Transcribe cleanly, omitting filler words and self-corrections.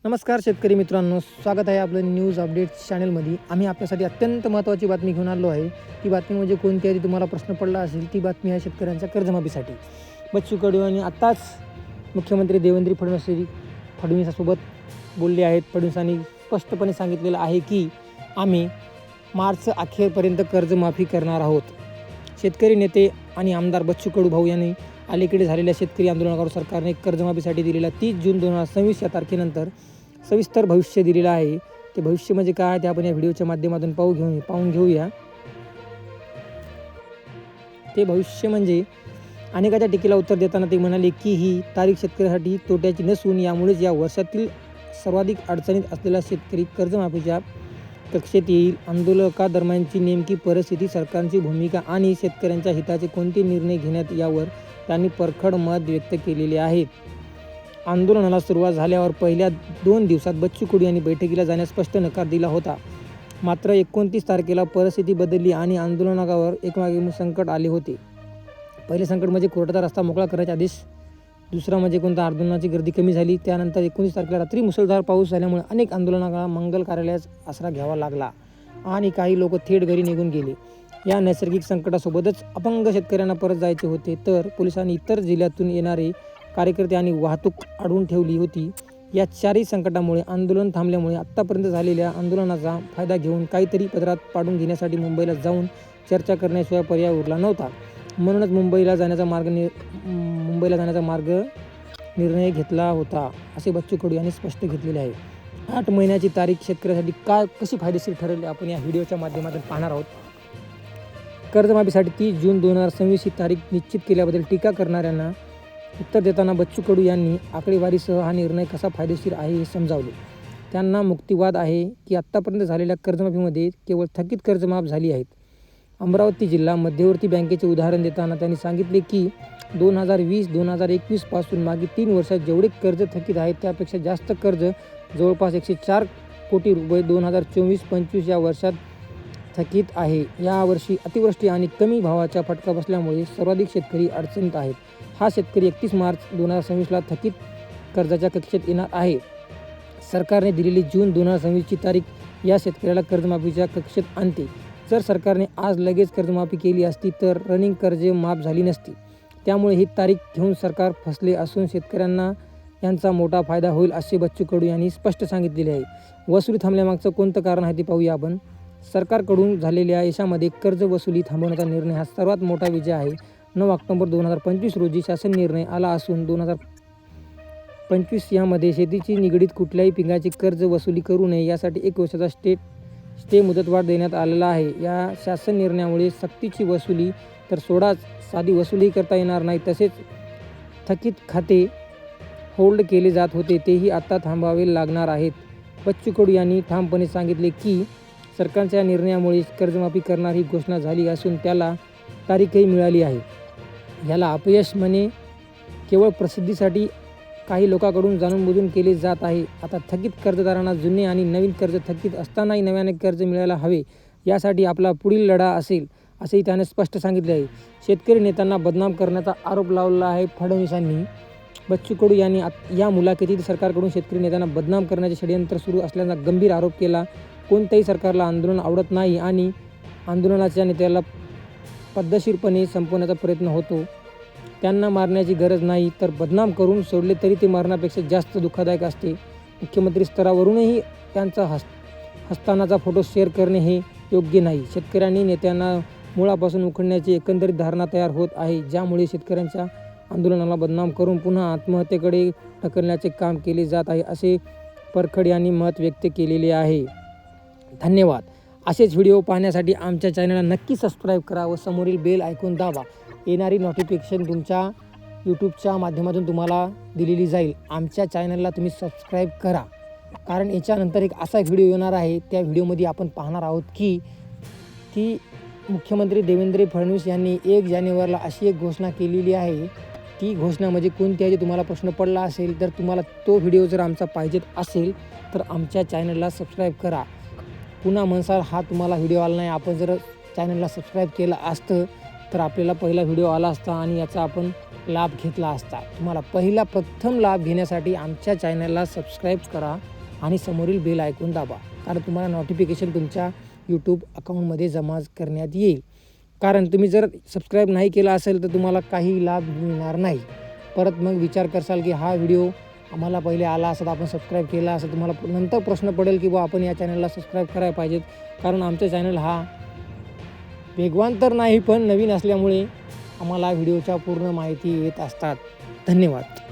नमस्कार शेतकरी मित्रांनो, स्वागत आहे आपलं न्यूज अपडेट्स चॅनलमध्ये. आम्ही आपल्यासाठी अत्यंत महत्त्वाची बातमी घेऊन आलो आहे. ती बातमी म्हणजे कोणती आहे, ती तुम्हाला प्रश्न पडला असेल. ती बातमी आहे शेतकऱ्यांच्या कर्जमाफीसाठी. बच्चू कडू यांनी आत्ताच मुख्यमंत्री देवेंद्र फडणवीसासोबत बोलले आहेत. फडणवीसांनी स्पष्टपणे सांगितलेलं आहे की आम्ही मार्च अखेरपर्यंत कर्जमाफी करणार आहोत. शेतकरी नेते आणि आमदार बच्चू कडू भाऊ यांनी अलीकडे झालेल्या शेतकरी आंदोलनावर सरकारने कर्जमाफीसाठी दिलेल्या 30 जून 2026 या तारखेनंतर सविस्तर भविष्य दिलेलं आहे. ते भविष्य म्हणजे काय ते आपण या व्हिडिओच्या माध्यमातून पाहून घेऊया. ते भविष्य म्हणजे अनेकाच्या टीकेला उत्तर देताना ते म्हणाले की ही तारीख शेतकऱ्यासाठी तोट्याची नसून यामुळेच या वर्षातील सर्वाधिक अडचणीत असलेला शेतकरी कर्जमाफीच्या कक्षेत येईल. आंदोलकादरम्यानची नेमकी परिस्थिती, सरकारची भूमिका आणि शेतकऱ्यांच्या हिताचे कोणते निर्णय घेण्यात यावर त्यांनी परखड मत व्यक्त केलेले आहेत. आंदोलनाला सुरुवात झाल्यावर पहिल्या 2 दिवसात बच्चू कडू यांनी बैठकीला जाण्यास स्पष्ट नकार दिला होता. मात्र 29 तारखेला परिस्थिती बदलली आणि आंदोलकांवर एकमागे संकट आले होते. पहिले संकट म्हणजे कोर्टाचा रस्ता मोकळा करण्याचे आदेश. दुसरा म्हणजे आंदोलनाची गर्दी कमी झाली. त्यानंतर 29 तारखेला रात्री मुसळधार पाऊस झाल्यामुळे अनेक आंदोलकांना मंगल कार्यालयाचा आसरा घ्यावा लागला आणि काही लोक थेट घरी निघून गेले. या नैसर्गिक संकटासोबतच अपंग शेतकऱ्यांना परत जायचे होते, तर पोलिसांनी इतर जिल्ह्यातून येणारे कार्यकर्ते आणि वाहतूक अडवून ठेवली होती. या चारही संकटामुळे आंदोलन थांबल्यामुळे आत्तापर्यंत झालेल्या आंदोलनाचा फायदा घेऊन काहीतरी पदरात पाडून घेण्यासाठी मुंबईला जाऊन चर्चा करण्याशिवाय पर्याय उरला नव्हता. म्हणूनच मुंबईला जाण्याचा मार्ग निर्णय घेतला होता, असे बच्चू कडू यांनी स्पष्ट घेतलेले आहे. 8 महिन्याची तारीख शेतकऱ्यासाठी कशी फायदेशीर ठरेल आपण या व्हिडिओच्या माध्यमातून पाहणार आहोत. कर्जमाफीसाठी 30 जून 2026 ही तारीख निश्चित केल्याबद्दल टीका करणाऱ्यांना उत्तर देताना बच्चू कडू यांनी आकडेवारीसह हा निर्णय कसा फायदेशीर आहे हे समजावले. त्यांना मुक्तिवाद आहे की आत्तापर्यंत झालेल्या कर्जमाफीमध्ये केवळ थकीत कर्ज माफ झाली आहेत. अमरावती जिल्हा मध्यवर्ती बँकेचे उदाहरण देताना त्यांनी सांगितले की 2020-2021 पासून मागील 3 वर्षात जेवढे कर्ज थकीत आहेत त्यापेक्षा जास्त कर्ज, जवळपास 104 कोटी रुपये 2024-25 या वर्षात थकीत आहे. यावर्षी अतिवृष्टी आणि कमी भावाचा फटका बसल्यामुळे सर्वाधिक शेतकरी अडचणीत आहेत. हा शेतकरी 31 मार्च 2026ला थकीत कर्जाच्या कक्षेत येणार आहे. सरकारने दिलेली जून 2026 ची तारीख या शेतकऱ्याला कर्जमाफीच्या कक्षेत आणते. जर सरकारने आज लगेच कर्जमाफी केली असती तर रनिंग कर्जे माफ झाली नसती. त्यामुळे ही तारीख घेऊन सरकार फसले असून शेतकऱ्यांना यांचा मोठा फायदा होईल, असे बच्चू कडू यांनी स्पष्ट सांगितलेले आहे. वसुली थांबल्यामागचं कोणतं कारण आहे ते पाहूया आपण. सरकारकडून झालेल्या यशामध्ये कर्ज वसुली थांबवण्याचा निर्णय हा सर्वात मोठा विजय आहे. 9 ऑक्टोबर 2025 रोजी शासन निर्णय आला असून 2025 यामध्ये शेतीची निगडीत कुठल्याही पिकाची कर्ज वसुली करू नये यासाठी 1 वर्षाचा स्टे मुदतवाढ देण्यात आलेला आहे. या शासन निर्णयामुळे सक्तीची वसुली तर सोडाच, साधी वसुली करता येणार नाही. तसेच थकीत खाते होल्ड केले जात होते तेही आता थांबावे लागणार आहेत. बच्चू कडू यांनी ठामपणे सांगितले की सरकारच्या निर्णयामुळे कर्जमाफी करणार ही घोषणा झाली असून त्याला तारीखही मिळाली आहे. याला अपयश म्हणे केवळ प्रसिद्धीसाठी काही लोकांकडून जाणूनबुजून केले जात आहे. आता थकीत कर्जदारांना जुने आणि नवीन कर्ज थकीत असतानाही नव्याने कर्ज मिळायला हवे, यासाठी आपला पुढील लढा असेल, असेही त्याने स्पष्ट सांगितले आहे. शेतकरी नेत्यांना बदनाम करण्याचा आरोप लावला आहे फडणवीसांनी. बच्चू कडू यांनी या मुलाखतीत सरकारकडून शेतकरी नेत्यांना बदनाम करण्याचे षडयंत्र सुरू असल्याचा गंभीर आरोप केला. कोणत्याही सरकारला आंदोलन आवडत नाही आणि आंदोलनाच्या नेत्याला पद्धतशीरपणे संपवण्याचा प्रयत्न होतो. त्यांना मारण्याची गरज नाही, तर बदनाम करून सोडले तरी ते मरणापेक्षा जास्त दुःखदायक असते. मुख्यमंत्री स्तरावरूनही त्यांचा हस्तानाचा फोटो शेअर करणे हे योग्य नाही. शेतकऱ्यांनी नेत्यांना मुळापासून उखडण्याची एकंदरीत धारणा तयार होत आहे, ज्यामुळे शेतकऱ्यांच्या आंदोलनाला बदनाम करून पुन्हा आत्महत्येकडे ढकलण्याचे काम केले जात आहे, असे परखड यांनी मत व्यक्त केलेले आहे. धन्यवाद. असेच व्हिडिओ पाहण्यासाठी आमच्या चॅनलला नक्की सबस्क्राईब करा व समोरील बेल आयकॉन दाबा. येणारी नोटिफिकेशन तुमच्या यूट्यूबच्या माध्यमातून तुम्हाला दिलेली जाईल. आमच्या चॅनलला तुम्ही सबस्क्राईब करा, कारण याच्यानंतर एक असा व्हिडिओ येणार आहे. त्या व्हिडिओमध्ये आपण पाहणार आहोत की मुख्यमंत्री देवेंद्र फडणवीस यांनी 1 जानेवारीला अशी एक घोषणा केलेली आहे. ती घोषणा म्हणजे कोणती आहे, तुम्हाला प्रश्न पडला असेल तर तुम्हाला तो व्हिडिओ जर आमचा पाहिजेत असेल तर आमच्या चॅनलला सबस्क्राईब करा. पुन्हा म्हणसाल हा तुम्हाला व्हिडिओ आला नाही, आपण जर चॅनलला सबस्क्राईब केलं असतं तर आपल्याला पहिला व्हिडिओ आला असता आणि याचा आपण लाभ घेतला असता. तुम्हाला पहिला प्रथम लाभ घेण्यासाठी आमच्या चॅनलला सबस्क्राईब करा आणि समोरील बेल आयकॉन दाबा, कारण तुम्हाला नोटिफिकेशन तुमच्या यूट्यूब अकाउंटमध्ये जमा करण्यात येईल. कारण तुम्ही जर सबस्क्राईब नाही केला असेल तर तुम्हाला काही लाभ मिळणार नाही. परत मग विचार करसाल की हा व्हिडिओ आम्हाला पहिले आला असं तर आपण सबस्क्राईब केला असं, तुम्हाला नंतर प्रश्न पडेल की बा आपण या चॅनलला सबस्क्राईब करायला पाहिजेत. कारण आमचं चॅनल हा वेगवान तर नाही पण नवीन असल्यामुळे आम्हाला व्हिडिओच्या पूर्ण माहिती येत असतात. धन्यवाद.